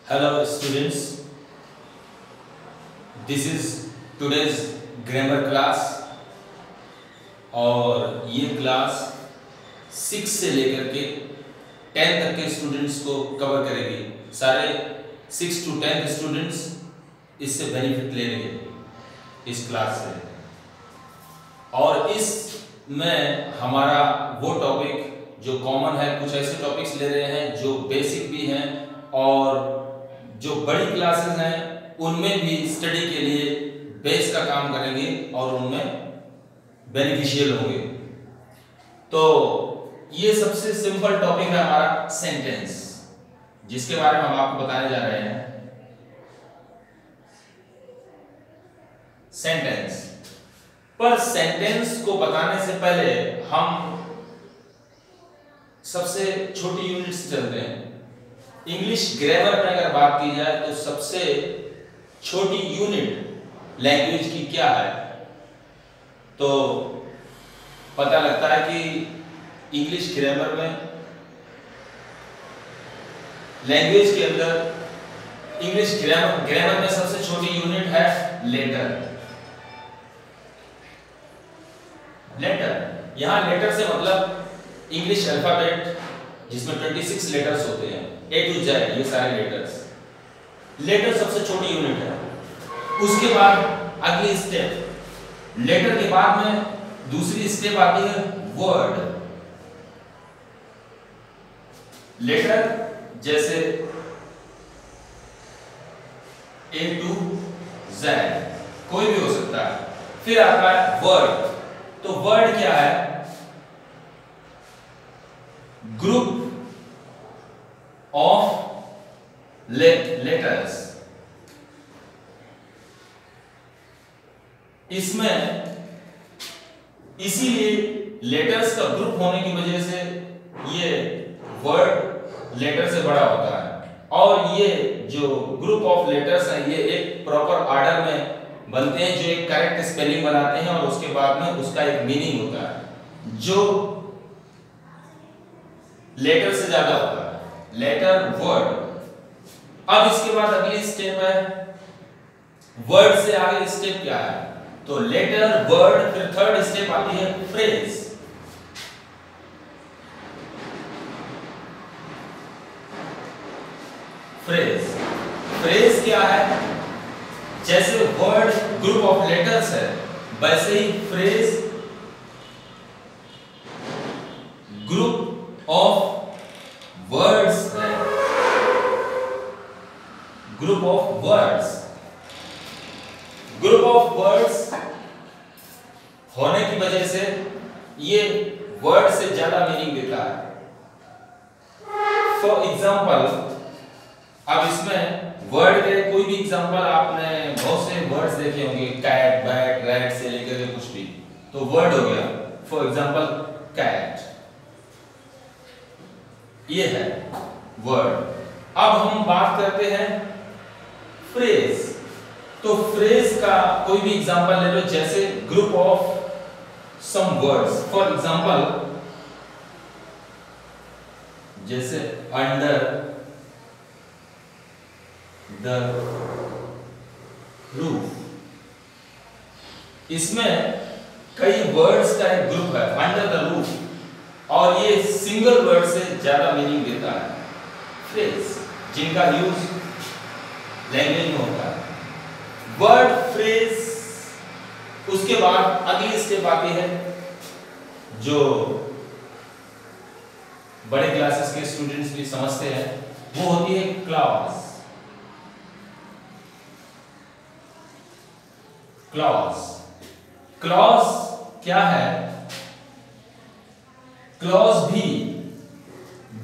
Hello students, this is today's grammar class और ये class 6 से लेकर के 10 तक के स्टूडेंट्स को कवर करेगी। सारे 6 to 10 स्टूडेंट्स इससे बेनिफिट लेंगे इस क्लास से। और इसमें हमारा वो टॉपिक जो कॉमन है, कुछ ऐसे टॉपिक्स ले रहे हैं जो बेसिक भी हैं और जो बड़ी क्लासेस हैं उनमें भी स्टडी के लिए बेस का काम करेंगे और उनमें बेनिफिशियल होंगे। तो ये सबसे सिंपल टॉपिक है हमारा सेंटेंस, जिसके बारे में हम आपको बताने जा रहे हैं। सेंटेंस पर सेंटेंस को बताने से पहले हम सबसे छोटी यूनिट से चलते हैं। इंग्लिश ग्रामर में अगर बात की जाए तो सबसे छोटी यूनिट लैंग्वेज की क्या है, तो पता लगता है कि इंग्लिश ग्रामर में लैंग्वेज के अंदर इंग्लिश ग्रामर में सबसे छोटी यूनिट है लेटर। लेटर, यहां लेटर से मतलब इंग्लिश अल्फाबेट जिसमें 26 लेटर्स होते हैं, A to Z, ये सारे लेटर्स। लेटर सबसे छोटी यूनिट है। उसके बाद अगली स्टेप, लेटर के बाद में दूसरी स्टेप आती है वर्ड। लेटर जैसे A to Z कोई भी हो सकता है। फिर आता है वर्ड। तो वर्ड क्या है? Group of letters. इसमें इसीलिए लेटर्स का ग्रुप होने की वजह से ये वर्ड लेटर से बड़ा होता है। और ये जो ग्रुप ऑफ लेटर्स हैं ये एक प्रॉपर ऑर्डर में बनते हैं, जो एक करेक्ट स्पेलिंग बनाते हैं और उसके बाद में उसका एक मीनिंग होता है जो लेटर से ज्यादा होता है। Letter word. अब इसके बाद अगली स्टेप है वर्ड से आगे स्टेप क्या है? तो लेटर वर्ड, फिर थर्ड स्टेप आती है फ्रेज। फ्रेज, फ्रेज क्या है? जैसे वर्ड ग्रुप ऑफ लेटर्स है, वैसे ही फ्रेज ग्रुप ऑफ वर्ड्स है। Group of words, group of words होने की वजह से ये वर्ड से ज्यादा मीनिंग देता है। फॉर एग्जाम्पल, अब इसमें वर्ड के कोई भी एग्जाम्पल, आपने बहुत से वर्ड्स देखे होंगे, कैट, बैट, रैट से लेकर के कुछ भी, तो वर्ड हो गया। फॉर एग्जाम्पल कैट, ये है वर्ड। अब हम बात करते हैं फ्रेज। तो फ्रेज का कोई भी एग्जांपल ले लो, जैसे group of some words. For example जैसे अंडर द रूफ, इसमें कई वर्ड्स का एक ग्रुप है अंडर द रूफ, और ये सिंगल वर्ड से ज्यादा मीनिंग देता है। फ्रेज जिनका यूज लैंग्वेज में होता है, वर्ड, फ्रेज। उसके बाद अगली स्टेप आती है जो बड़े क्लासेस के स्टूडेंट्स भी समझते हैं, वो होती है क्लॉज। क्लॉज, क्लॉज क्या है? क्लॉज भी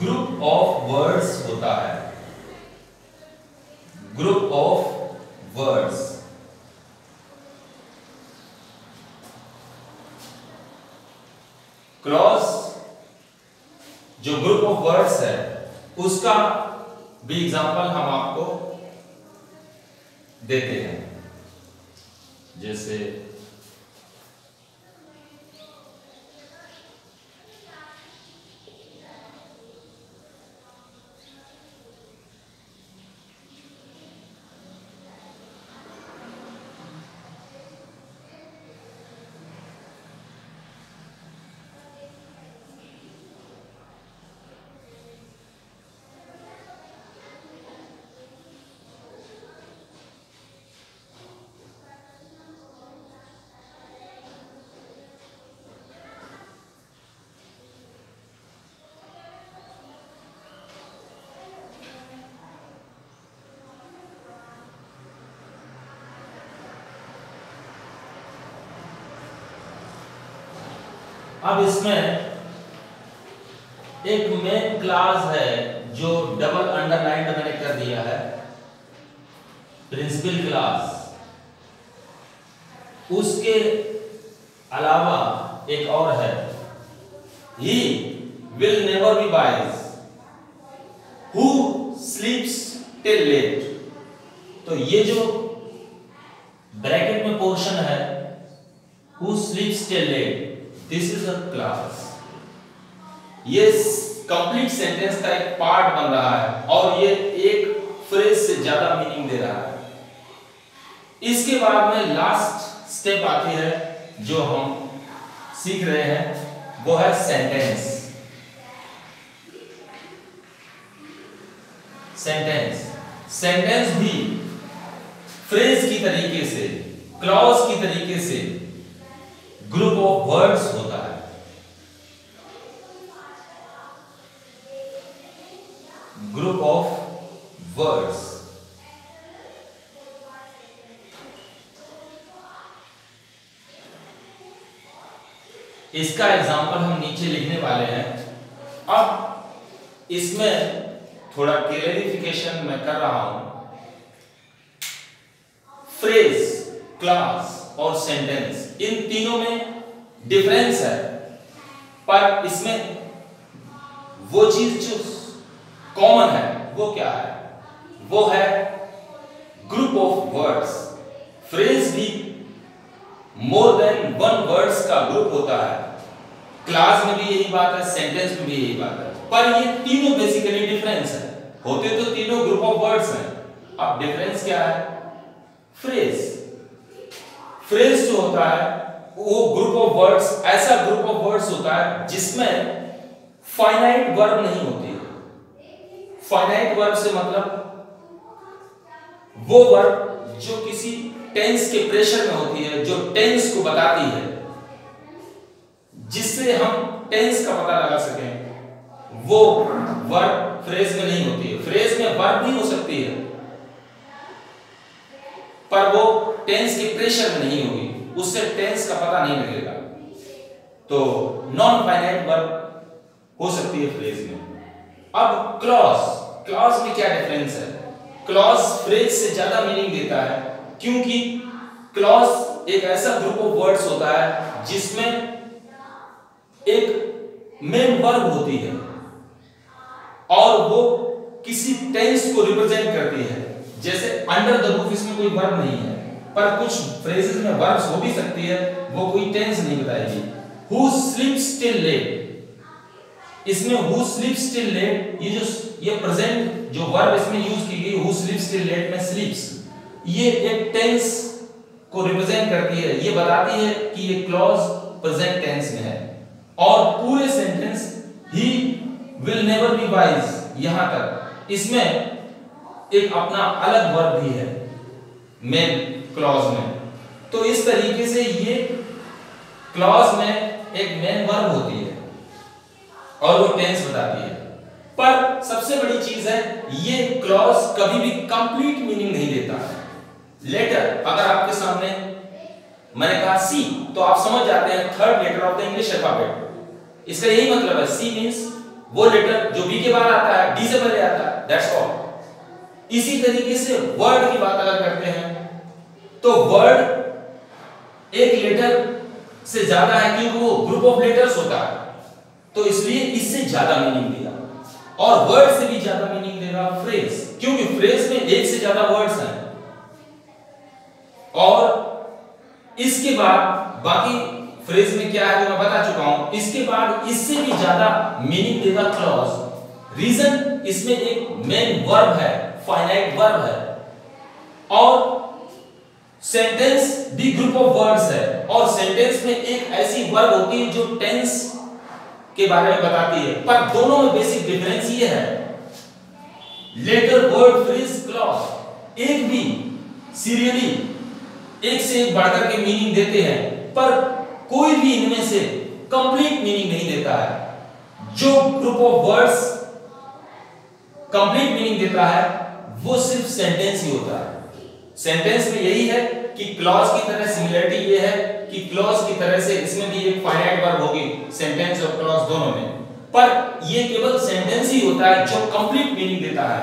ग्रुप ऑफ वर्ड्स होता है। Group of words. क्लॉज जो ग्रुप ऑफ वर्ड्स है उसका भी एग्जांपल हम आपको देते हैं। जैसे अब इसमें एक मेन क्लास है जो डबल अंडरलाइन मैंने कर दिया है, प्रिंसिपल क्लास। उसके अलावा एक और है, he will never be wise who sleeps till late. तो ये जो ब्रैकेट में पोर्शन है, who sleeps till late, this is a clause. ये कंप्लीट सेंटेंस का एक पार्ट बन रहा है और ये एक फ्रेज से ज्यादा मीनिंग दे रहा है। इसके बाद में लास्ट स्टेप आती है जो हम सीख रहे हैं, वो है सेंटेंस। सेंटेंस भी फ्रेज की तरीके से, क्लॉज की तरीके से ग्रुप ऑफ वर्ड्स होता है। Group of words. इसका एग्जांपल हम नीचे लिखने वाले हैं। अब इसमें थोड़ा क्लैरिफिकेशन मैं कर रहा हूं। फ्रेज, क्लास और सेंटेंस, इन तीनों में डिफरेंस है, पर इसमें वो चीज जो कॉमन है वो क्या है? वो है ग्रुप ऑफ वर्ड्स। फ्रेज भी मोर देन वन वर्ड्स का ग्रुप होता है। क्लास में भी यही बात है, सेंटेंस में भी यही बात है, पर ये तीनों बेसिकली डिफरेंस है। होते तो तीनों ग्रुप ऑफ वर्ड्स हैं। अब डिफरेंस क्या है? फ्रेज जो होता है वो ग्रुप ऑफ वर्ड्स, ऐसा ग्रुप ऑफ वर्ड्स होता है जिसमें फाइनाइट वर्ब नहीं होती है। फाइनाइट वर्ब से मतलब वो वर्ब जो किसी टेंस के प्रेशर में होती है, जो टेंस को बताती है, जिससे हम टेंस का पता लगा सकें, वो वर्ब फ्रेज में नहीं होती है। फ्रेज में वर्ब भी हो सकती है पर वो टेंस के प्रेशर में नहीं होगी, उससे टेंस का पता नहीं लगेगा। तो नॉन फाइनाइट वर्ब हो सकती है फ्रेज में। अब क्लॉज में क्या डिफरेंस है? क्लॉज फ्रेज से ज्यादा मीनिंग देता है, क्योंकि क्लॉज एक ऐसा ग्रुप ऑफ वर्ड्स होता है जिसमें एक मेन वर्ब होती है और वो किसी टेंस को रिप्रेजेंट करती है। जैसे अंडर द रूफ, इसमें कोई वर्ब नहीं है, पर कुछ फ्रेजेस में वर्ब्स हो भी सकती है, वो कोई टेंस नहीं बताएगी। हु स्लीप्स टिल लेट, इसमें हु स्लीप्स टिल लेट, ये प्रेजेंट जो वर्ब इसमें यूज की गई, हु स्लीप्स टिल लेट में स्लीप्स, ये एक टेंस को रिप्रेजेंट करती है। ये बताती है कि ये क्लॉज प्रेजेंट टेंस में है। और पूरे sentence he will never be wise, यहां तक इसमें एक अपना अलग वर्ब भी है मेन क्लॉज में। तो इस तरीके से ये क्लॉज में एक मेन वर्ब होती है और वो टेंस बताती है। पर सबसे बड़ी चीज है, ये क्लॉज कभी भी कंप्लीट मीनिंग नहीं देता है। लेटर, अगर आपके सामने मैंने कहा सी, तो आप समझ जाते हैं third letter of the English alphabet. इसका यही मतलब है, सी मींस वो लेटर जो बी के बाद आता है, डी से पहले आता है, दैट्स ऑल। इसी तरीके से वर्ड की बात अगर करते हैं तो वर्ड एक लेटर से ज्यादा है, क्योंकि वो ग्रुप ऑफ लेटर्स होता है, तो इसलिए इससे ज्यादा मीनिंग देगा। और वर्ड से भी ज्यादा मीनिंग देगा फ्रेज, क्योंकि फ्रेज में एक से ज्यादा वर्ड्स हैं। और इसके बाद बाकी फ्रेज में क्या है तो मैं बता चुका हूं। इसके बाद इससे भी ज्यादा मीनिंग देगा क्लॉज। रीजन, इसमें एक मेन वर्ब है, फाइनाइट वर्ब है, और सेंटेंस भी ग्रुप ऑफ वर्ड्स है, और सेंटेंस में एक ऐसी वर्ब होती है जो टेंस के बारे में बताती है। पर दोनों में बेसिक डिफरेंस ये है, लेटर, वर्ड, फ्रेज, क्लॉज एक भी सीरियली एक से एक बढ़कर के मीनिंग देते हैं, पर कोई भी इनमें से कंप्लीट मीनिंग नहीं देता है। जो group of words complete meaning देता है वो सिर्फ सेंटेंस ही होता है। सेंटेंस में यही है कि क्लॉज की तरह सिमिलरिटी ये है कि क्लॉज की तरह से इसमें भी एक फाइनाइट वर्ब होगी, सेंटेंस और क्लॉज दोनों में, पर ये केवल सेंटेंस ही होता है जो कंप्लीट मीनिंग देता है।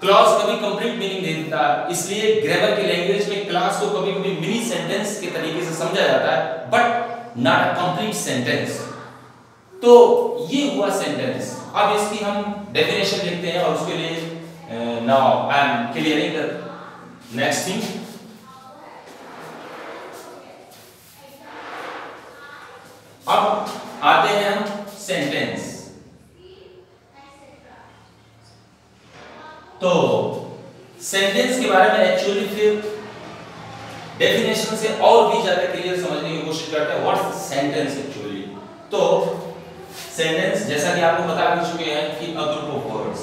क्लॉज कभी कंप्लीट मीनिंग नहीं देता, इसलिए ग्रामर की लैंग्वेज में क्लॉज को कभी-कभी मिनी सेंटेंस के तरीके से समझा जाता है, but not a complete sentence. तो ये हुआ सेंटेंस। अब इसकी हम डेफिनेशन लिखते हैं और उसके लिए now I am clearing the next thing. अब आते हैं हम सेंटेंस। तो सेंटेंस के बारे में एक्चुअली फिर डेफिनेशन से और भी ज्यादा क्लियर समझने की कोशिश करते हैं व्हाट इज सेंटेंस एक्चुअली। तो सेंटेंस जैसा कि आपको बता भी चुके हैं कि a group of words,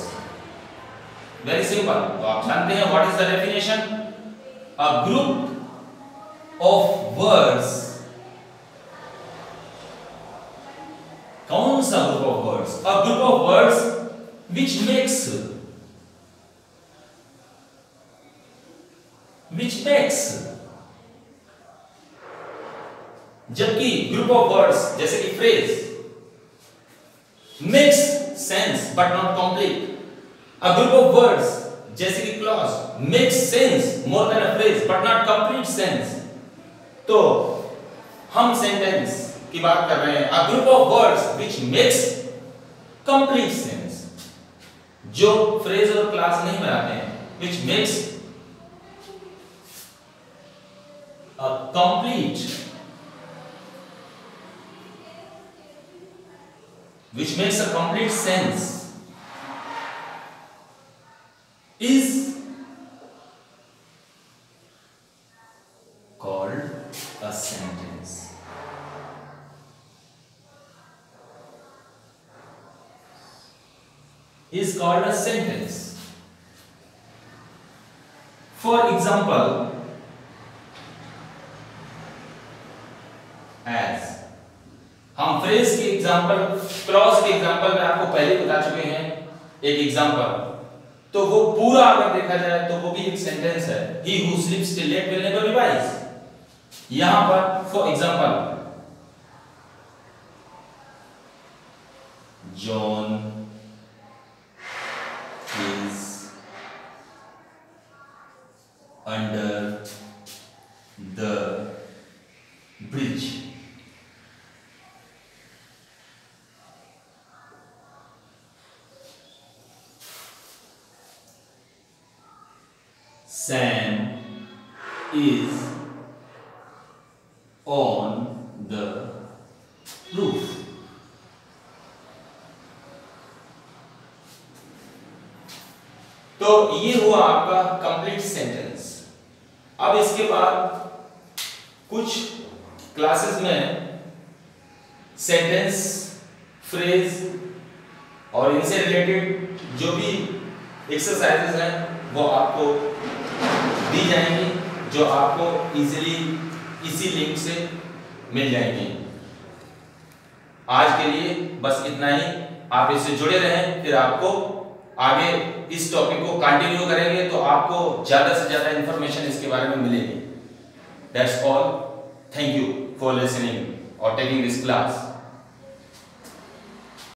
very simple. तो आप जानते हैं what is the definition, a group of words. कौन सा group of words? A group of words which makes, जबकि ग्रुप ऑफ वर्ड्स जैसे कि phrase makes sense but not complete. A group of words जैसे कि clause makes sense more than a phrase but not complete sense. तो हम sentence की बात कर रहे हैं, a group of words which makes complete sense, जो फ्रेज और क्लॉज नहीं बनाते हैं, which makes a complete, which makes a complete sense, is called a sentence. Is called a sentence. For example, as, हम फ्रेज के example, clause के example में आपको पहले बता चुके हैं एक एग्जांपल, तो वो पूरा अगर देखा जाए तो वो भी एक सेंटेंस है, he who sleeps till late will never be wise। यहां पर for example, John is under the bridge। Sam is on the roof। तो ये हुआ आपका कंप्लीट सेंटेंस। अब इसके बाद कुछ क्लासेस में सेंटेंस, फ्रेज और इनसे रिलेटेड जो भी एक्सरसाइजेस हैं वो आपको दी जाएंगी, जो आपको इजीली इसी लिंक से मिल जाएंगी। आज के लिए बस इतना ही। आप इससे जुड़े रहें, फिर आपको आगे इस टॉपिक को कंटिन्यू करेंगे तो आपको ज्यादा से ज्यादा इंफॉर्मेशन इसके बारे में मिलेगी। That's all. Thank you for listening और टेकिंग दिस क्लास।